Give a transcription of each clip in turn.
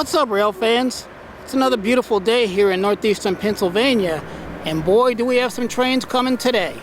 What's up, rail fans? It's another beautiful day here in northeastern Pennsylvania, and boy, do we have some trains coming today.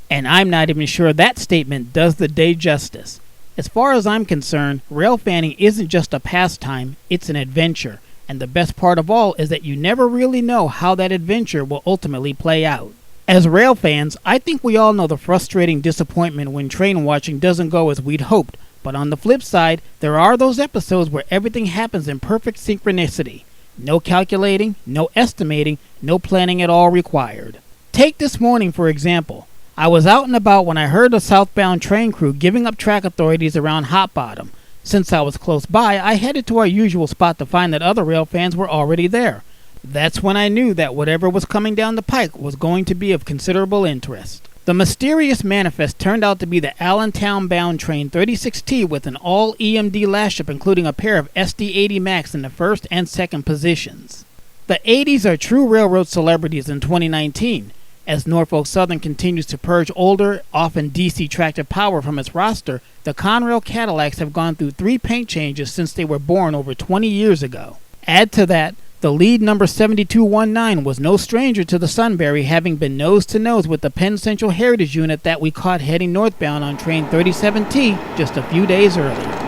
And I'm not even sure that statement does the day justice. As far as I'm concerned, rail fanning isn't just a pastime, it's an adventure. And the best part of all is that you never really know how that adventure will ultimately play out. As rail fans, I think we all know the frustrating disappointment when train watching doesn't go as we'd hoped. But on the flip side, there are those episodes where everything happens in perfect synchronicity. No calculating, no estimating, no planning at all required. Take this morning for example. I was out and about when I heard a southbound train crew giving up track authorities around Hot Bottom. Since I was close by, I headed to our usual spot to find that other rail fans were already there. That's when I knew that whatever was coming down the pike was going to be of considerable interest. The mysterious manifest turned out to be the Allentown-bound train 36T with an all-EMD lashup including a pair of SD-80 Max in the first and second positions. The 80s are true railroad celebrities in 2019. As Norfolk Southern continues to purge older, often DC tractor power from its roster, the Conrail Cadillacs have gone through 3 paint changes since they were born over 20 years ago. Add to that, the lead number 7219 was no stranger to the Sunbury, having been nose-to-nose with the Penn Central Heritage unit that we caught heading northbound on train 37T just a few days earlier.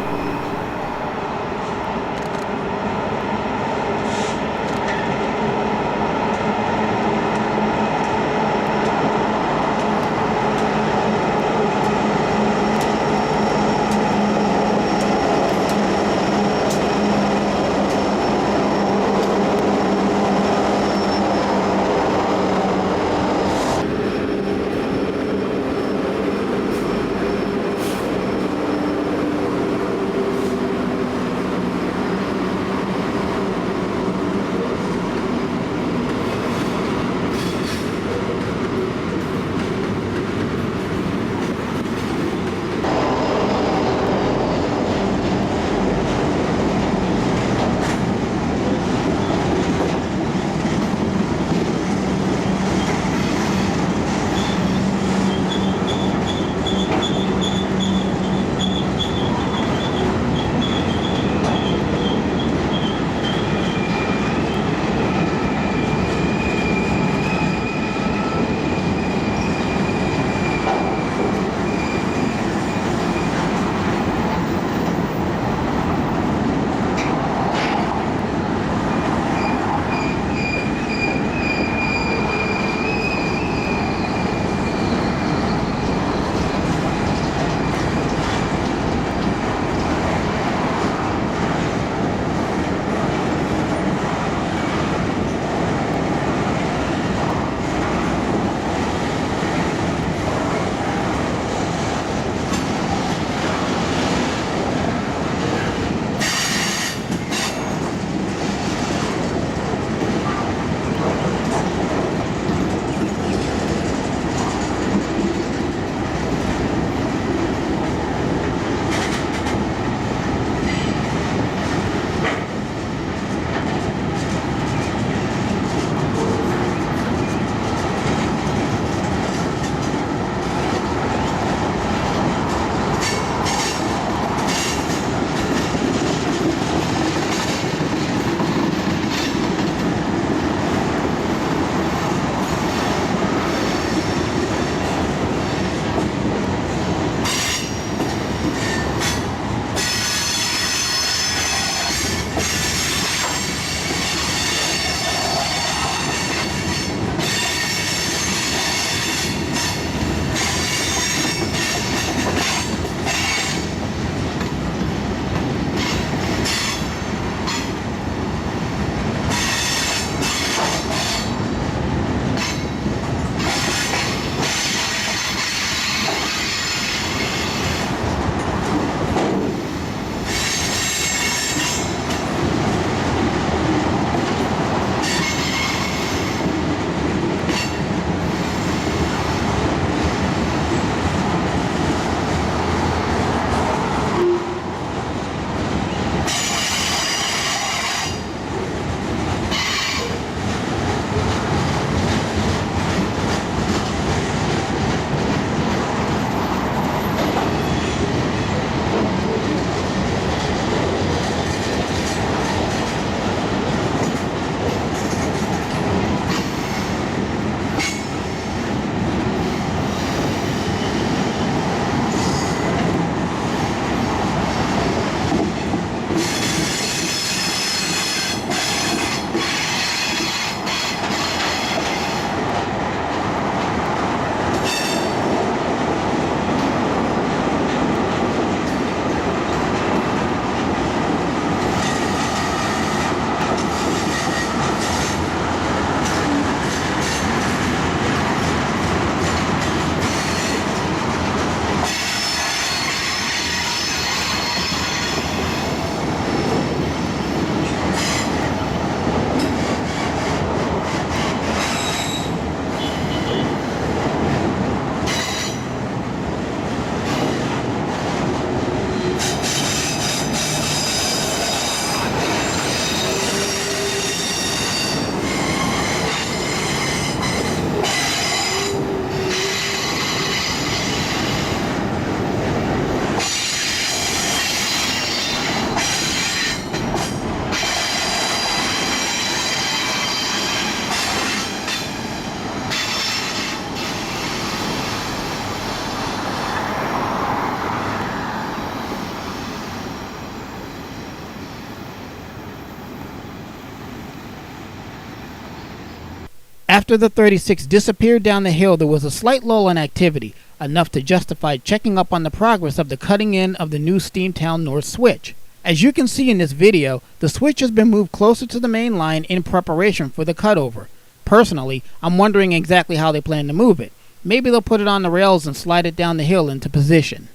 After the 36 disappeared down the hill, there was a slight lull in activity, enough to justify checking up on the progress of the cutting in of the new Steamtown North switch. As you can see in this video, the switch has been moved closer to the main line in preparation for the cutover. Personally, I'm wondering exactly how they plan to move it. Maybe they'll put it on the rails and slide it down the hill into position.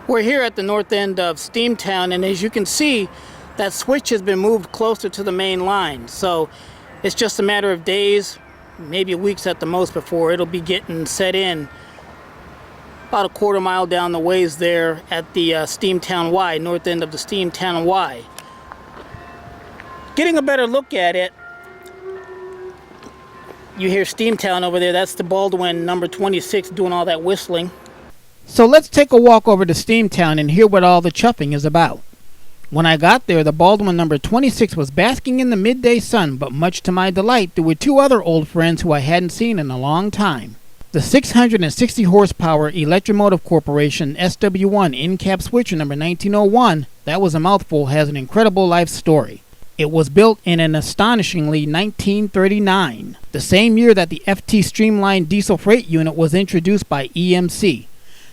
We're here at the north end of Steamtown, and as you can see, that switch has been moved closer to the main line. So it's just a matter of days, maybe weeks at the most, before it'll be getting set in. About a quarter mile down the ways there at the Steamtown Wye, north end of the Steamtown Wye. Getting a better look at it, you hear Steamtown over there. That's the Baldwin number 26 doing all that whistling. So let's take a walk over to Steamtown and hear what all the chuffing is about. When I got there, the Baldwin number 26 was basking in the midday sun, but much to my delight, there were two other old friends who I hadn't seen in a long time. The 660 horsepower Electromotive Corporation SW1 in-cab switcher number 1901, that was a mouthful, has an incredible life story. It was built in an astonishingly 1939, the same year that the FT Streamlined Diesel Freight Unit was introduced by EMC.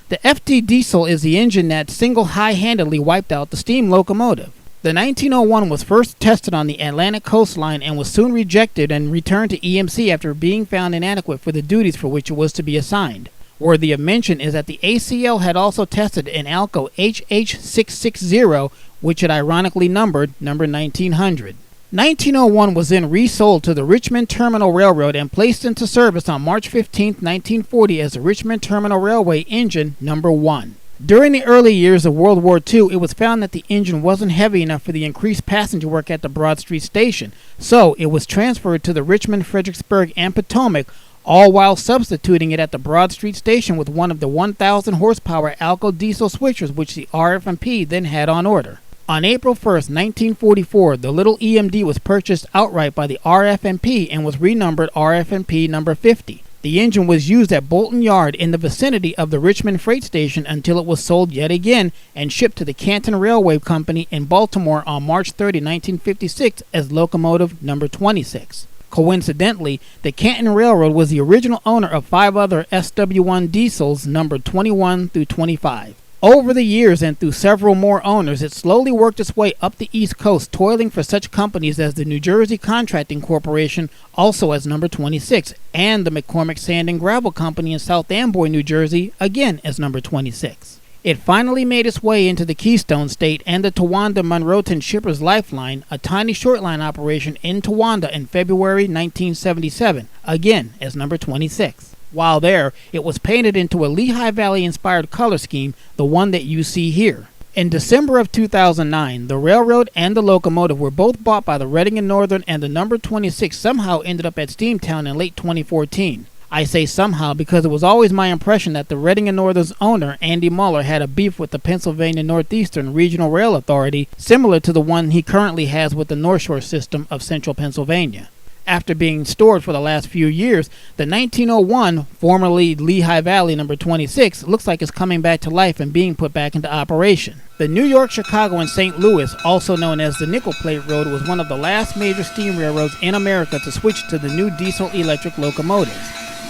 The FT Diesel is the engine that single-handedly wiped out the steam locomotive. The 1901 was first tested on the Atlantic coastline and was soon rejected and returned to EMC after being found inadequate for the duties for which it was to be assigned. Worthy of mention is that the ACL had also tested an Alco HH660, which it ironically numbered number 1900. 1901 was then resold to the Richmond Terminal Railroad and placed into service on March 15, 1940 as the Richmond Terminal Railway engine number 1. During the early years of World War II, it was found that the engine wasn't heavy enough for the increased passenger work at the Broad Street station, so it was transferred to the Richmond, Fredericksburg, and Potomac, all while substituting it at the Broad Street station with one of the 1,000 horsepower Alco diesel switchers which the RF&P then had on order. On April 1, 1944, the little EMD was purchased outright by the RF&P and was renumbered RF&P number 50. The engine was used at Bolton Yard in the vicinity of the Richmond Freight Station until it was sold yet again and shipped to the Canton Railway Company in Baltimore on March 30, 1956 as locomotive number 26. Coincidentally, the Canton Railroad was the original owner of 5 other SW1 diesels numbered 21 through 25. Over the years and through several more owners, it slowly worked its way up the East Coast, toiling for such companies as the New Jersey Contracting Corporation, also as number 26, and the McCormick Sand and Gravel Company in South Amboy, New Jersey, again as number 26. It finally made its way into the Keystone State and the Towanda-Monroeton Shippers Lifeline, a tiny shortline operation in Towanda in February 1977, again as number 26. While there, it was painted into a Lehigh Valley-inspired color scheme, the one that you see here. In December of 2009, the railroad and the locomotive were both bought by the Reading and Northern, and the number 26 somehow ended up at Steamtown in late 2014. I say somehow because it was always my impression that the Reading and Northern's owner, Andy Muller, had a beef with the Pennsylvania Northeastern Regional Rail Authority, similar to the one he currently has with the North Shore system of central Pennsylvania. After being stored for the last few years, the 1901, formerly Lehigh Valley number 26, looks like it's coming back to life and being put back into operation. The New York, Chicago, and St. Louis, also known as the Nickel Plate Road, was one of the last major steam railroads in America to switch to the new diesel-electric locomotives.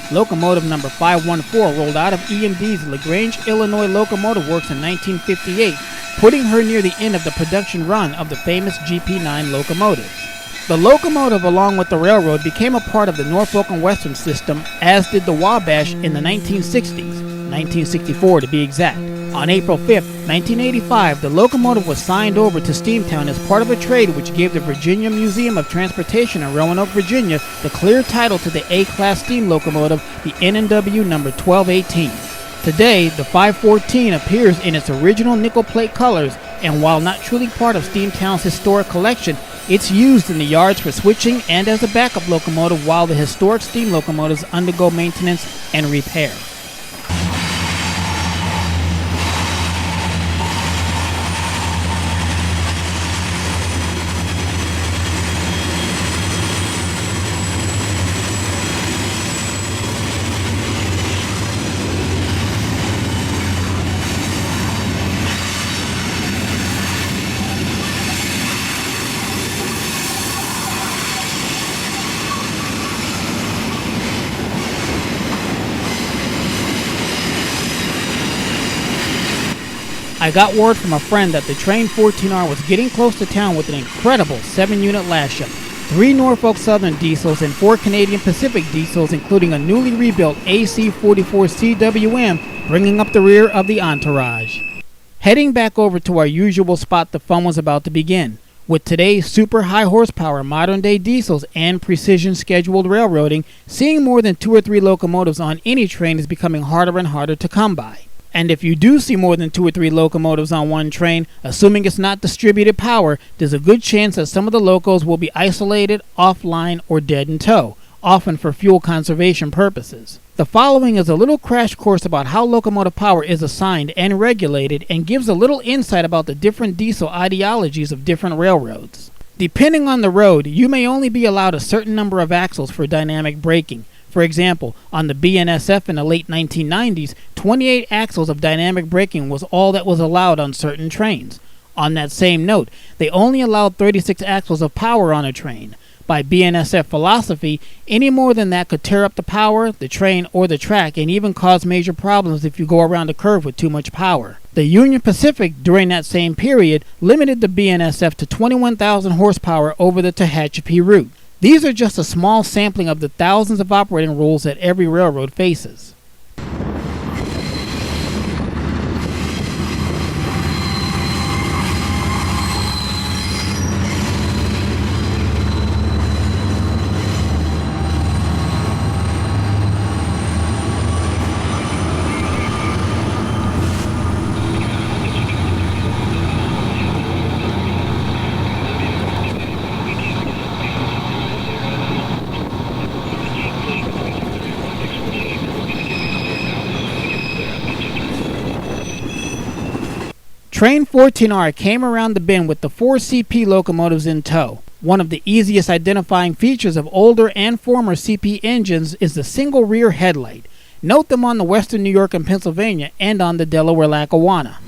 Locomotive number 514 rolled out of EMD's LaGrange, Illinois Locomotive Works in 1958, putting her near the end of the production run of the famous GP9 locomotive. The locomotive, along with the railroad, became a part of the Norfolk and Western system, as did the Wabash in the 1960s, 1964 to be exact. On April 5, 1985, the locomotive was signed over to Steamtown as part of a trade which gave the Virginia Museum of Transportation in Roanoke, Virginia, the clear title to the A-class steam locomotive, the N&W number 1218. Today, the 514 appears in its original nickel plate colors, and while not truly part of Steamtown's historic collection, it's used in the yards for switching and as a backup locomotive while the historic steam locomotives undergo maintenance and repair. I got word from a friend that the train 14R was getting close to town with an incredible 7-unit lash-up, 3 Norfolk Southern diesels and 4 Canadian Pacific diesels, including a newly rebuilt AC-44 CWM, bringing up the rear of the entourage. Heading back over to our usual spot, the fun was about to begin. With today's super high horsepower modern day diesels and precision scheduled railroading, seeing more than 2 or 3 locomotives on any train is becoming harder and harder to come by. And if you do see more than 2 or 3 locomotives on one train, assuming it's not distributed power, there's a good chance that some of the locos will be isolated, offline, or dead in tow, often for fuel conservation purposes. The following is a little crash course about how locomotive power is assigned and regulated, and gives a little insight about the different diesel ideologies of different railroads. Depending on the road, you may only be allowed a certain number of axles for dynamic braking. For example, on the BNSF in the late 1990s, 28 axles of dynamic braking was all that was allowed on certain trains. On that same note, they only allowed 36 axles of power on a train. By BNSF philosophy, any more than that could tear up the power, the train, or the track, and even cause major problems if you go around a curve with too much power. The Union Pacific, during that same period, limited the BNSF to 21,000 horsepower over the Tehachapi route. These are just a small sampling of the thousands of operating rules that every railroad faces. Train 14R came around the bend with the 4 CP locomotives in tow. One of the easiest identifying features of older and former CP engines is the single rear headlight. Note them on the western New York and Pennsylvania and on the Delaware Lackawanna.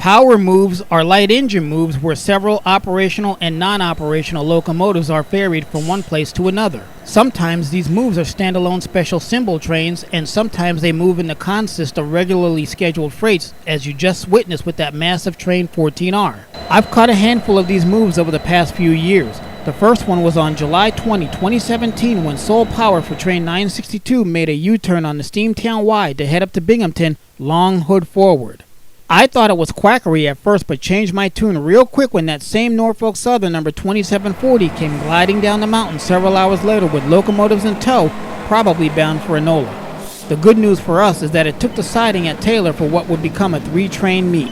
Power moves are light engine moves where several operational and non-operational locomotives are ferried from one place to another. Sometimes these moves are standalone special symbol trains, and sometimes they move in the consist of regularly scheduled freights, as you just witnessed with that massive train 14R. I've caught a handful of these moves over the past few years. The first one was on July 20, 2017, when Sole Power for train 962 made a U-turn on the Steamtown Wye to head up to Binghamton, long hood forward. I thought it was quackery at first, but changed my tune real quick when that same Norfolk Southern number 2740 came gliding down the mountain several hours later with locomotives in tow, probably bound for Enola. The good news for us is that it took the siding at Taylor for what would become a 3-train meet.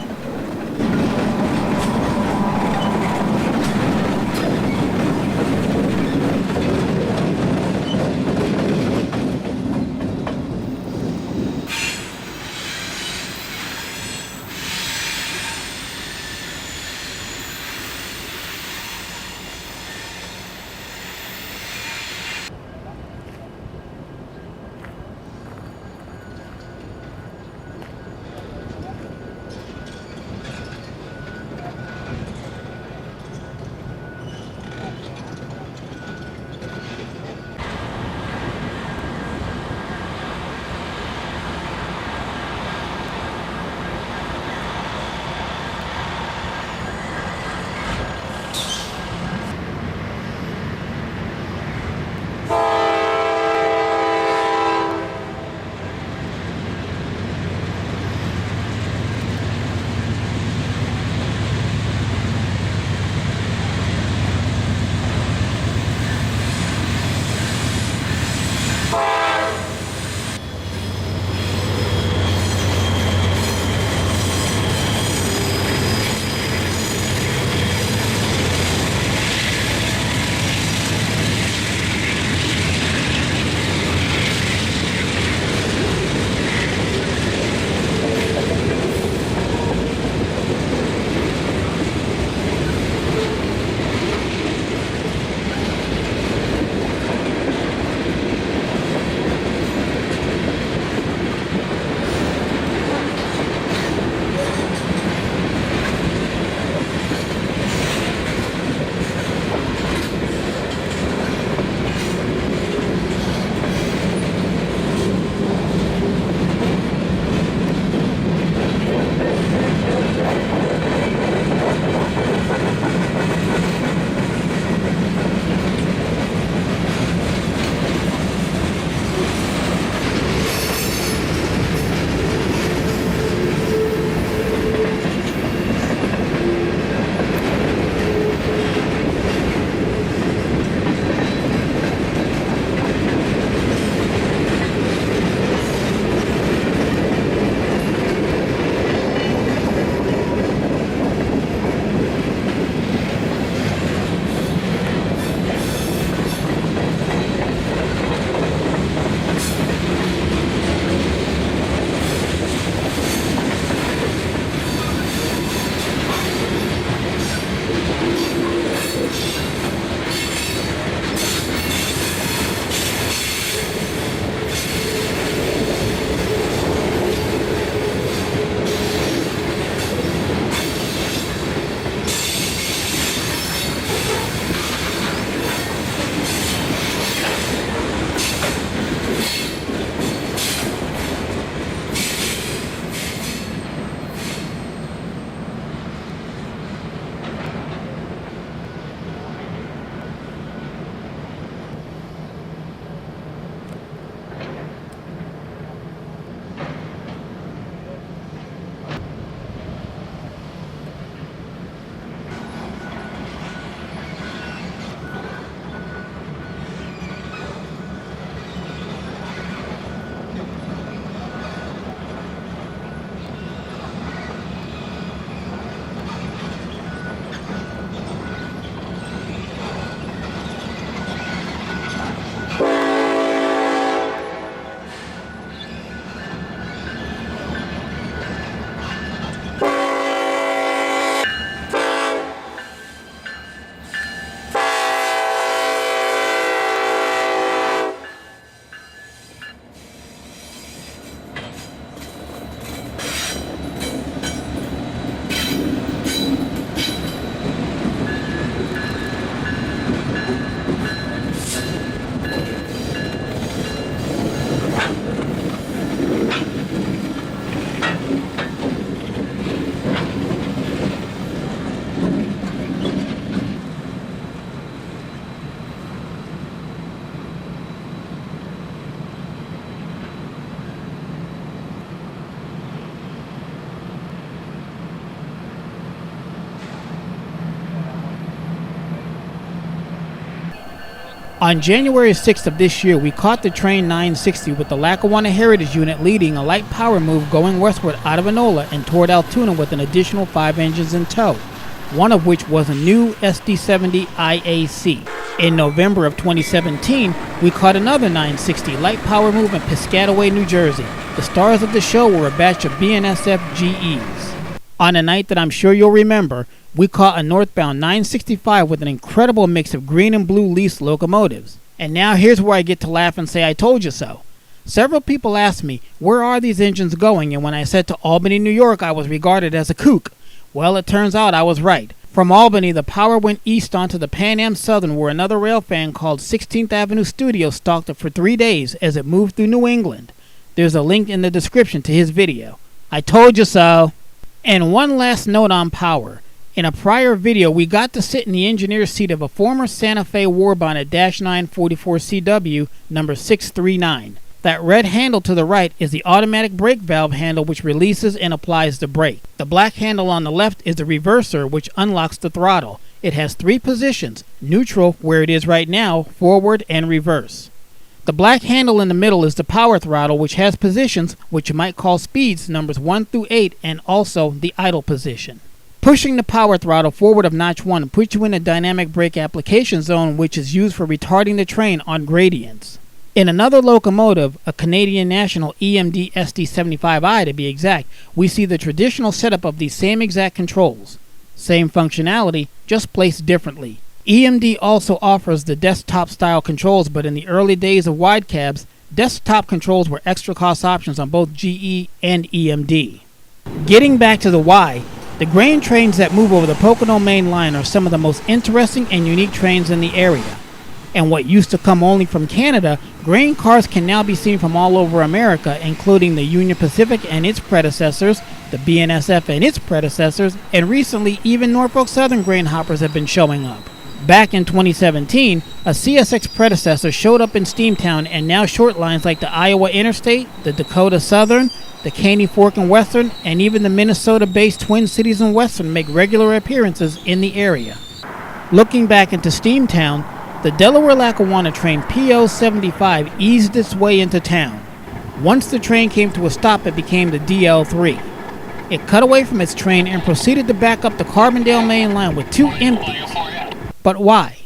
On January 6th of this year, we caught the train 960 with the Lackawanna Heritage Unit leading a light power move going westward out of Enola and toward Altoona with an additional 5 engines in tow, one of which was a new SD70 IAC. In November of 2017, we caught another 960 light power move in Piscataway, New Jersey. The stars of the show were a batch of BNSF GEs. On a night that I'm sure you'll remember, we caught a northbound 965 with an incredible mix of green and blue leased locomotives. And now here's where I get to laugh and say I told you so. Several people asked me, where are these engines going? And when I said to Albany, New York, I was regarded as a kook. Well, it turns out I was right. From Albany, the power went east onto the Pan Am Southern, where another rail fan called 16th Avenue Studio stalked it for 3 days as it moved through New England. There's a link in the description to his video. I told you so. And one last note on power. In a prior video, we got to sit in the engineer's seat of a former Santa Fe Warbonnet -9 44CW number 639. That red handle to the right is the automatic brake valve handle which releases and applies the brake. The black handle on the left is the reverser which unlocks the throttle. It has 3 positions: neutral, where it is right now, forward, and reverse. The black handle in the middle is the power throttle, which has positions which you might call speeds, numbers 1 through 8, and also the idle position. Pushing the power throttle forward of notch 1 puts you in a dynamic brake application zone, which is used for retarding the train on gradients. In another locomotive, a Canadian National EMD SD75I to be exact, we see the traditional setup of these same exact controls. Same functionality, just placed differently. EMD also offers the desktop style controls, but in the early days of wide cabs, desktop controls were extra cost options on both GE and EMD. Getting back to the why, the grain trains that move over the Pocono Main Line are some of the most interesting and unique trains in the area. And what used to come only from Canada, grain cars can now be seen from all over America, including the Union Pacific and its predecessors, the BNSF and its predecessors, and recently even Norfolk Southern grain hoppers have been showing up. Back in 2017, a CSX predecessor showed up in Steamtown, and now short lines like the Iowa Interstate, the Dakota Southern, the Caney Fork and Western, and even the Minnesota-based Twin Cities and Western make regular appearances in the area. Looking back into Steamtown, the Delaware-Lackawanna train PO75 eased its way into town. Once the train came to a stop, it became the DL3. It cut away from its train and proceeded to back up the Carbondale Main Line with 2 empties. But why?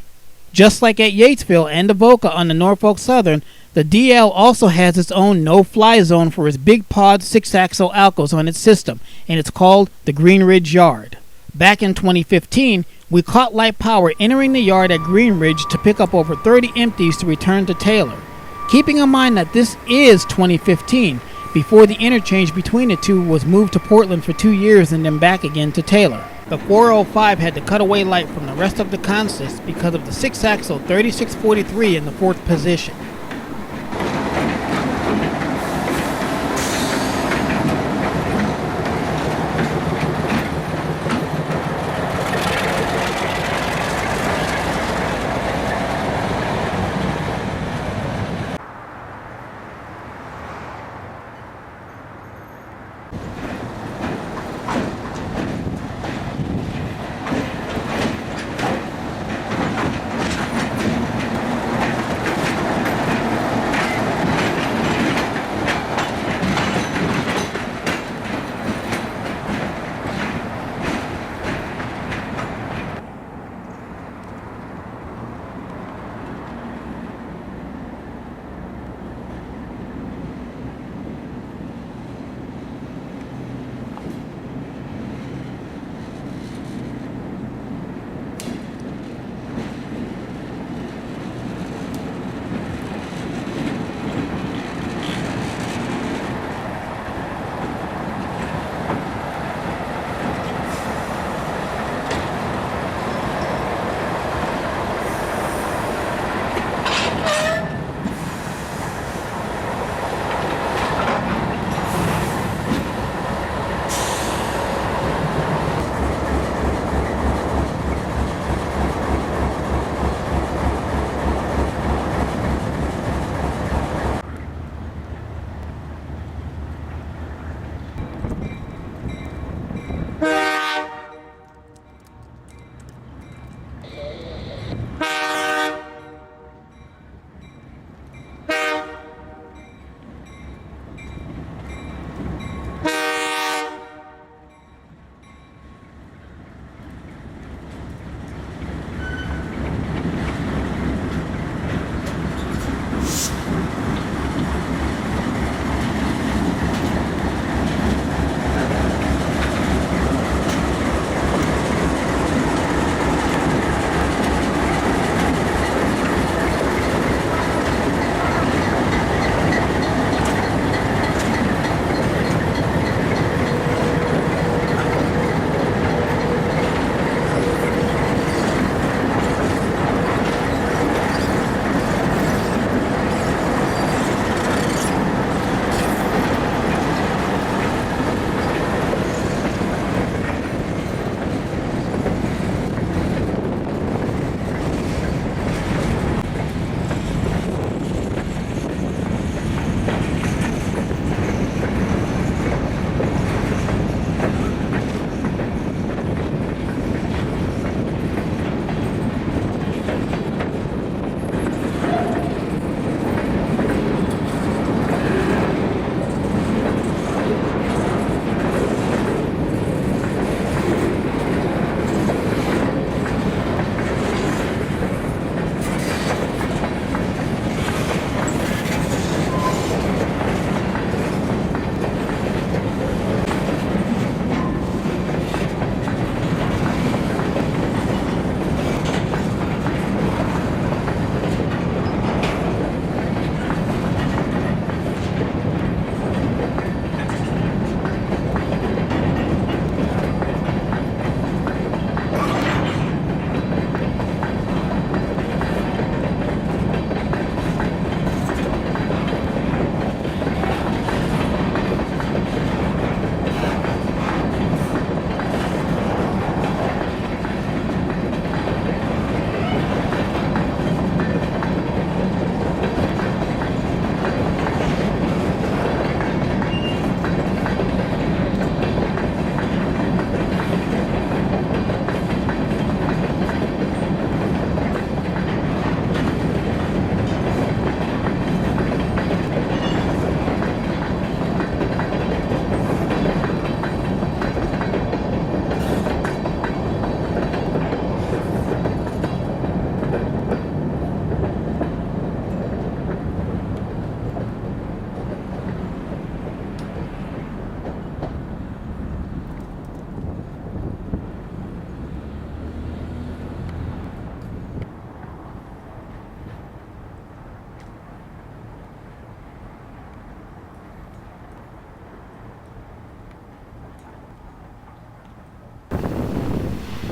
Just like at Yatesville and Avoca on the Norfolk Southern, the DL also has its own no-fly zone for its big pod 6-axle Alcos on its system, and it's called the Green Ridge Yard. Back in 2015, we caught light power entering the yard at Green Ridge to pick up over 30 empties to return to Taylor. Keeping in mind that this is 2015, before the interchange between the two was moved to Portland for 2 years and then back again to Taylor. The 405 had to cut away light from the rest of the consist because of the 6-axle 3643 in the 4th position.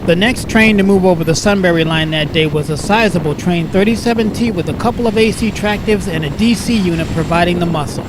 The next train to move over the Sunbury line that day was a sizable train 37T with a couple of AC tractives and a DC unit providing the muscle.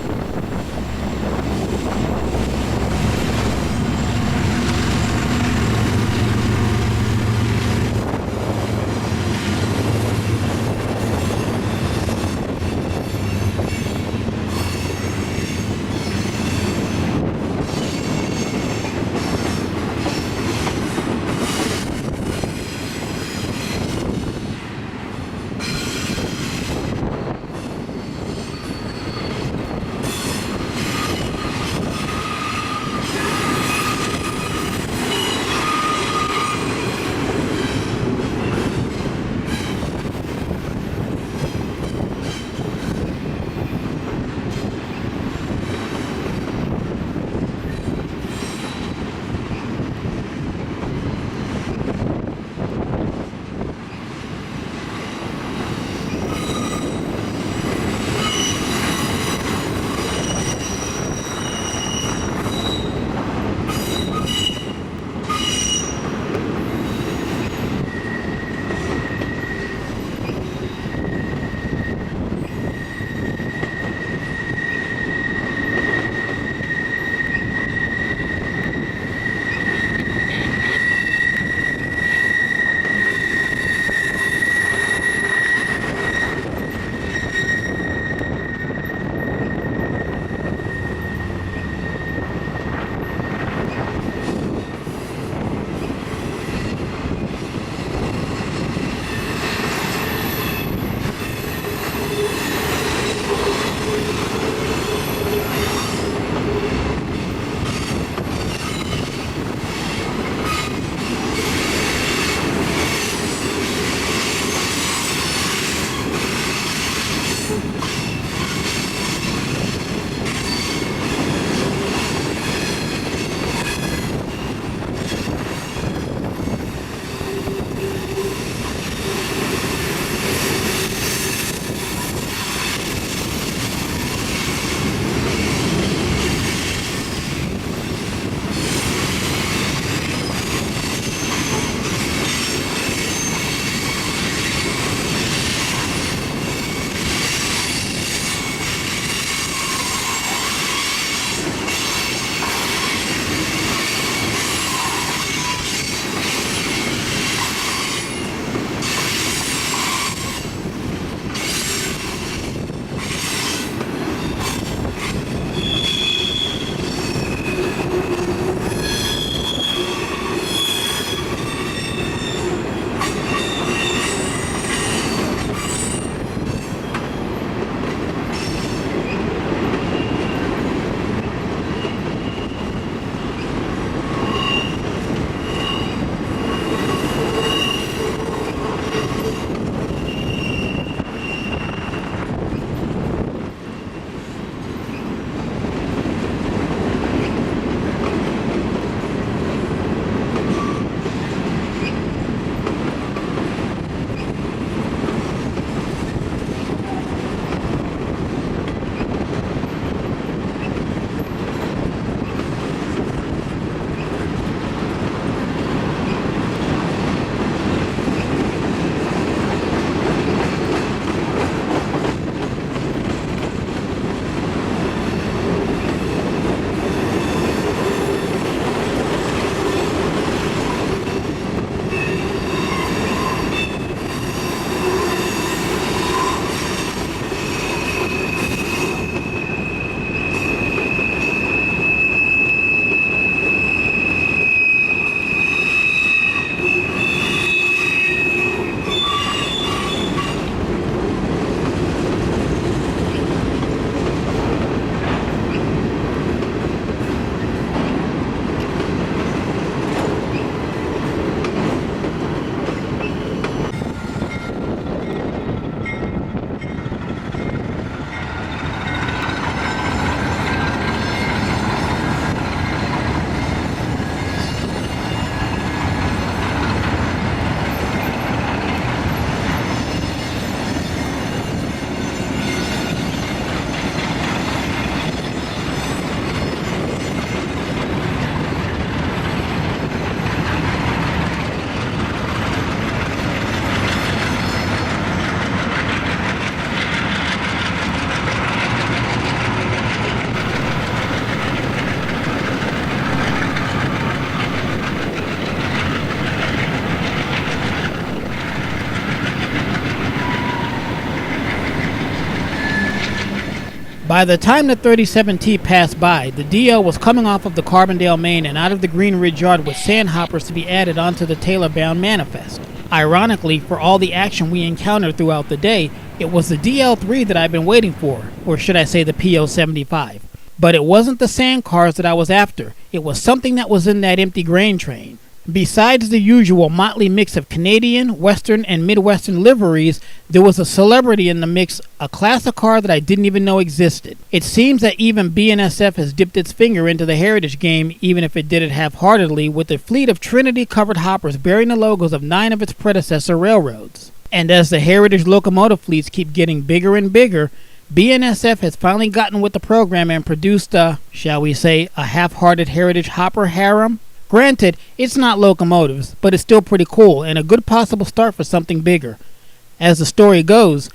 By the time the 37T passed by, the DL was coming off of the Carbondale main and out of the Green Ridge Yard with sand hoppers to be added onto the Taylor-bound manifest. Ironically, for all the action we encountered throughout the day, it was the DL3 that I've been waiting for, or should I say the PO75. But it wasn't the sand cars that I was after, it was something that was in that empty grain train. Besides the usual motley mix of Canadian, Western, and Midwestern liveries, there was a celebrity in the mix, a class of car that I didn't even know existed. It seems that even BNSF has dipped its finger into the heritage game, even if it did it half-heartedly, with a fleet of Trinity-covered hoppers bearing the logos of 9 of its predecessor railroads. And as the heritage locomotive fleets keep getting bigger and bigger, BNSF has finally gotten with the program and produced a, shall we say, a half-hearted heritage hopper harem. Granted, it's not locomotives, but it's still pretty cool and a good possible start for something bigger. As the story goes,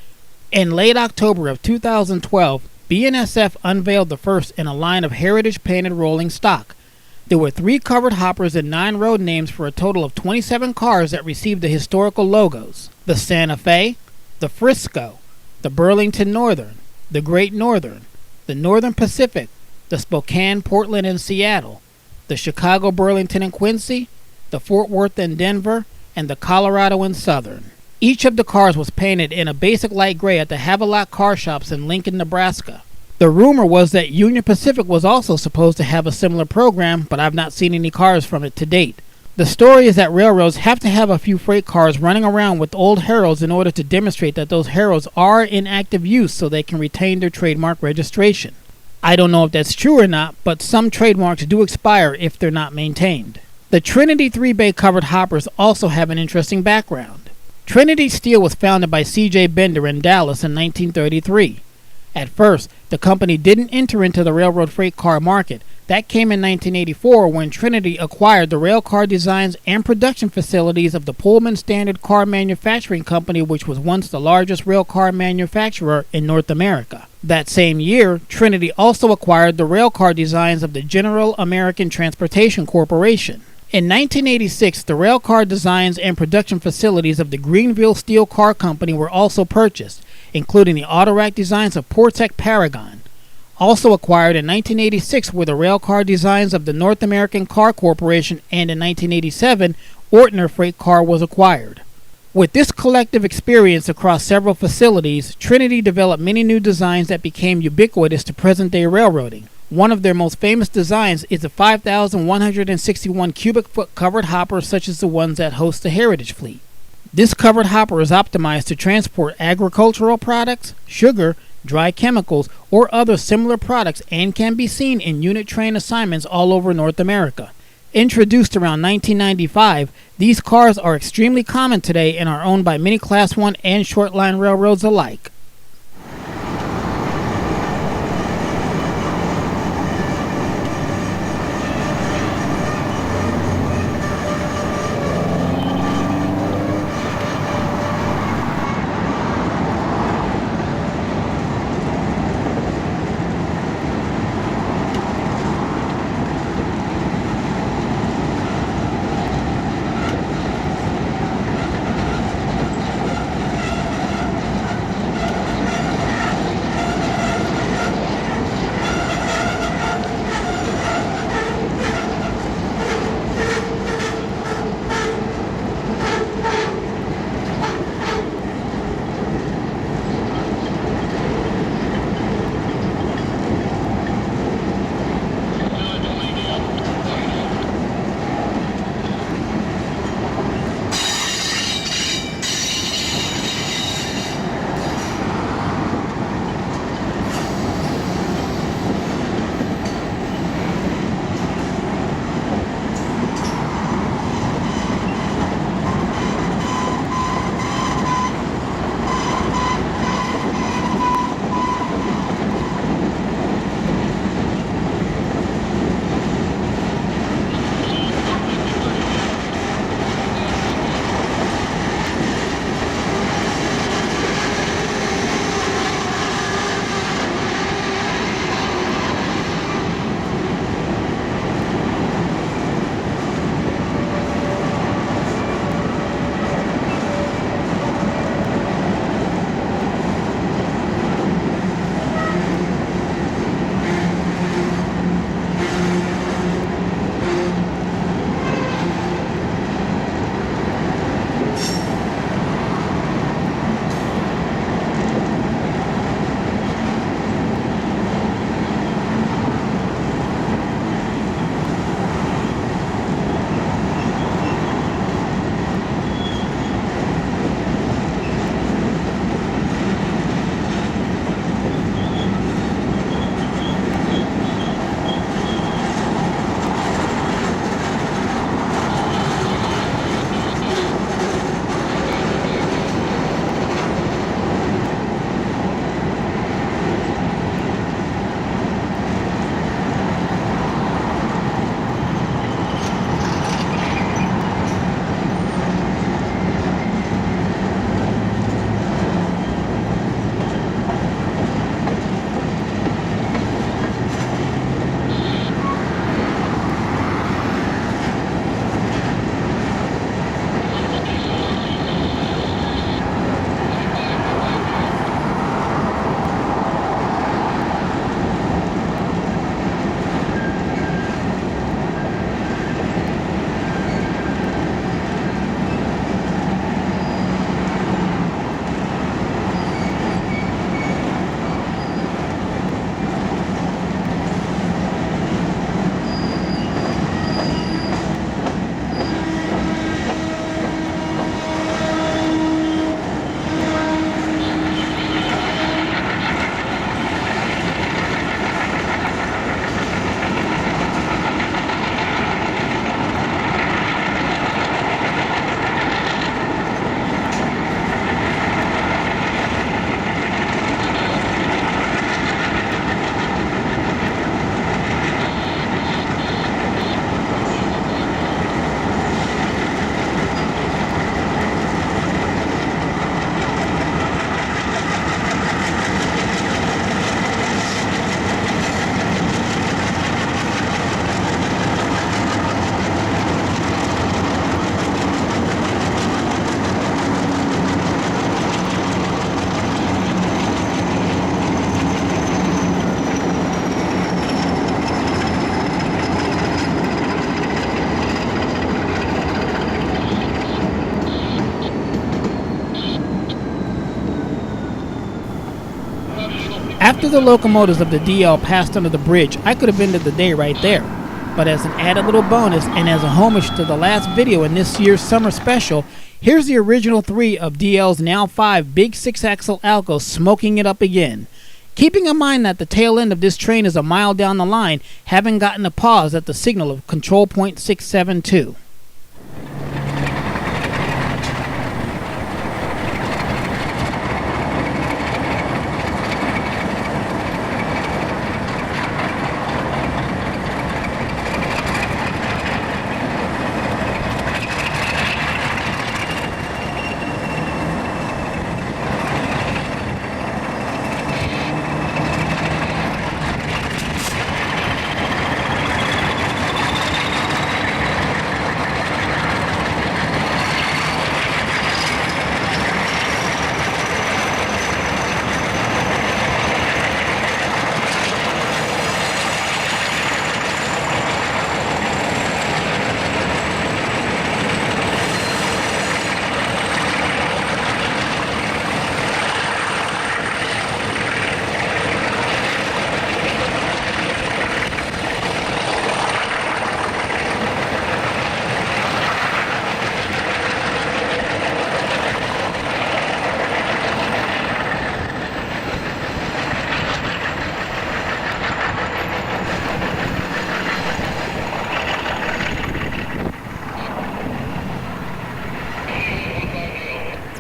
in late October of 2012, BNSF unveiled the first in a line of heritage painted rolling stock. There were 3 covered hoppers and 9 road names for a total of 27 cars that received the historical logos: the Santa Fe, the Frisco, the Burlington Northern, the Great Northern, the Northern Pacific, the Spokane, Portland, and Seattle, the Chicago, Burlington, and Quincy, the Fort Worth and Denver, and the Colorado and Southern. Each of the cars was painted in a basic light gray at the Havelock Car Shops in Lincoln, Nebraska. The rumor was that Union Pacific was also supposed to have a similar program, but I've not seen any cars from it to date. The story is that railroads have to have a few freight cars running around with old Heralds in order to demonstrate that those Heralds are in active use so they can retain their trademark registration. I don't know if that's true or not, but some trademarks do expire if they're not maintained. The Trinity 3-bay covered hoppers also have an interesting background. Trinity Steel was founded by C.J. Bender in Dallas in 1933. At first, the company didn't enter into the railroad freight car market. That came in 1984 when Trinity acquired the rail car designs and production facilities of the Pullman Standard Car Manufacturing Company, which was once the largest rail car manufacturer in North America. That same year, Trinity also acquired the rail car designs of the General American Transportation Corporation. In 1986, the rail car designs and production facilities of the Greenville Steel Car Company were also purchased, including the autorack designs of Portec Paragon. Also acquired in 1986 were the railcar designs of the North American Car Corporation, and in 1987, Ortner Freight Car was acquired. With this collective experience across several facilities, Trinity developed many new designs that became ubiquitous to present-day railroading. One of their most famous designs is the 5,161 cubic foot covered hopper, such as the ones that host the Heritage Fleet. This covered hopper is optimized to transport agricultural products, sugar, dry chemicals, or other similar products, and can be seen in unit train assignments all over North America. Introduced around 1995, these cars are extremely common today and are owned by many Class 1 and short line railroads alike. After the locomotives of the DL passed under the bridge, I could have ended the day right there. But as an added little bonus and as a homage to the last video in this year's summer special, here's the original 3 of DL's now 5 big 6-axle Alcos smoking it up again. Keeping in mind that the tail end of this train is a mile down the line, having gotten a pause at the signal of control point 672.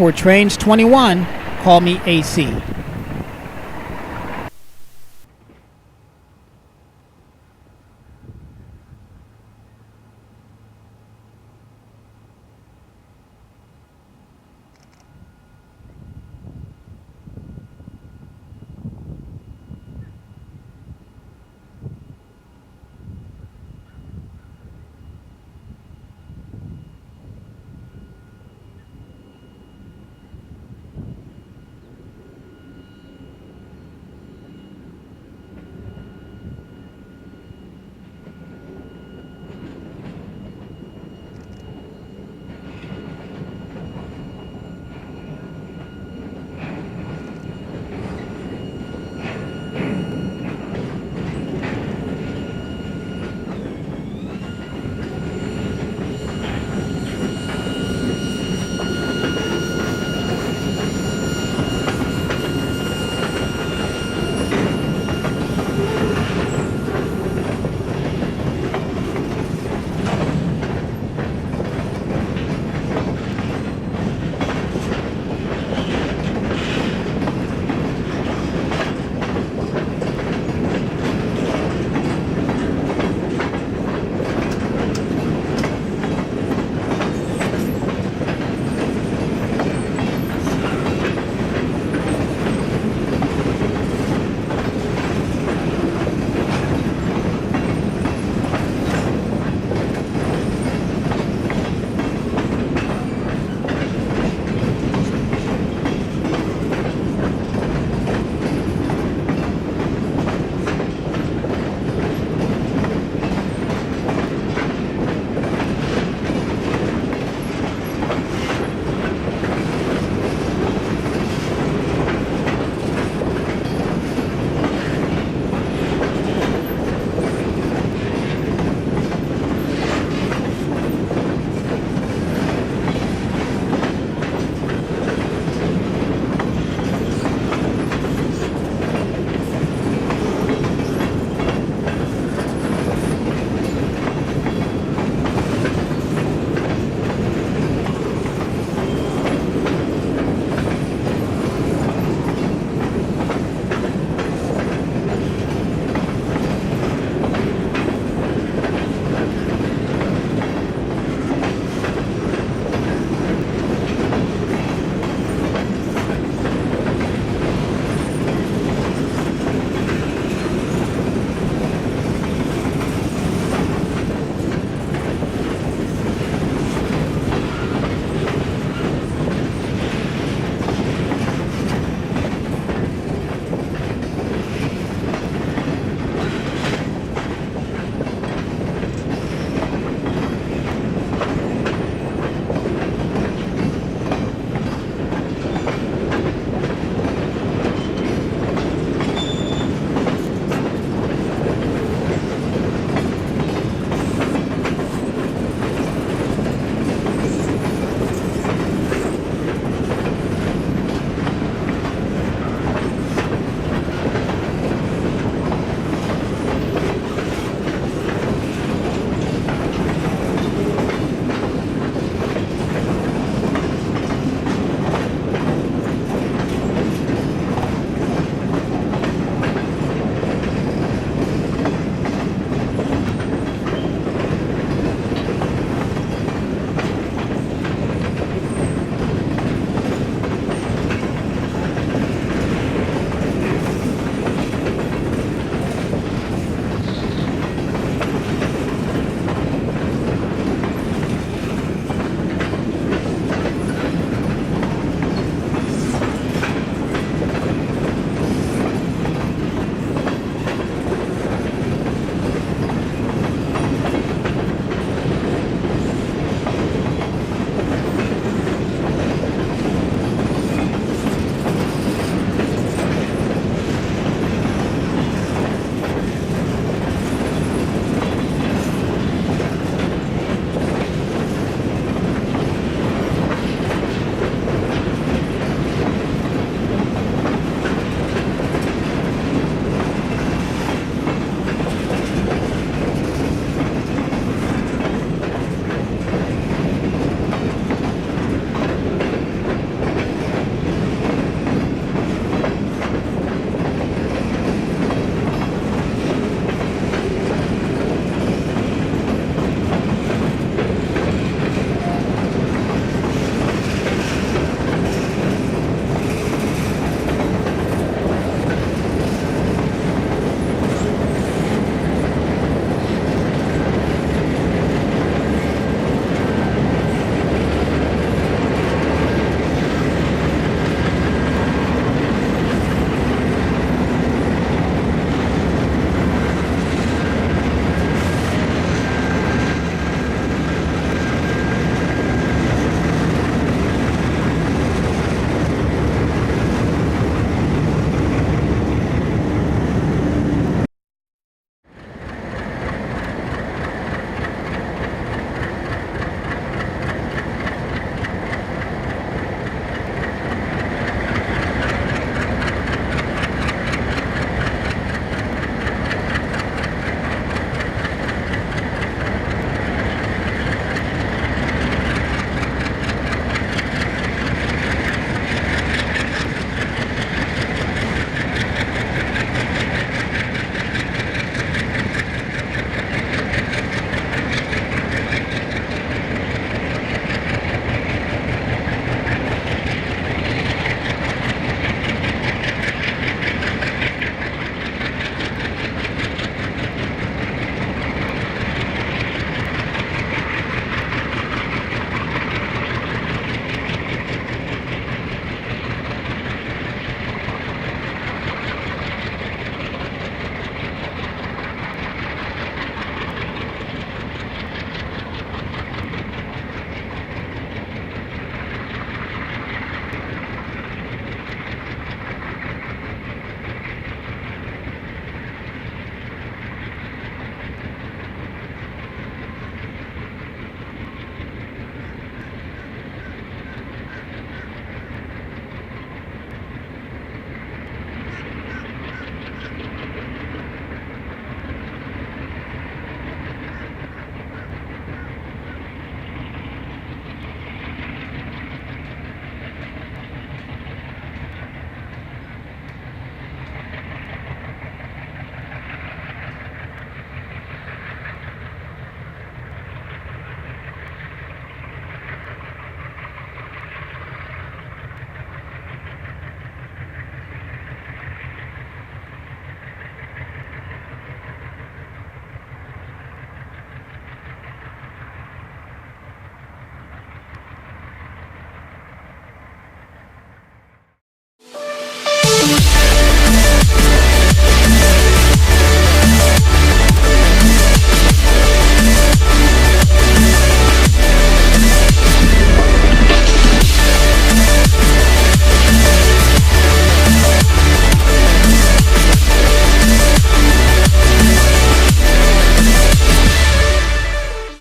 For Trains 21, call me AC.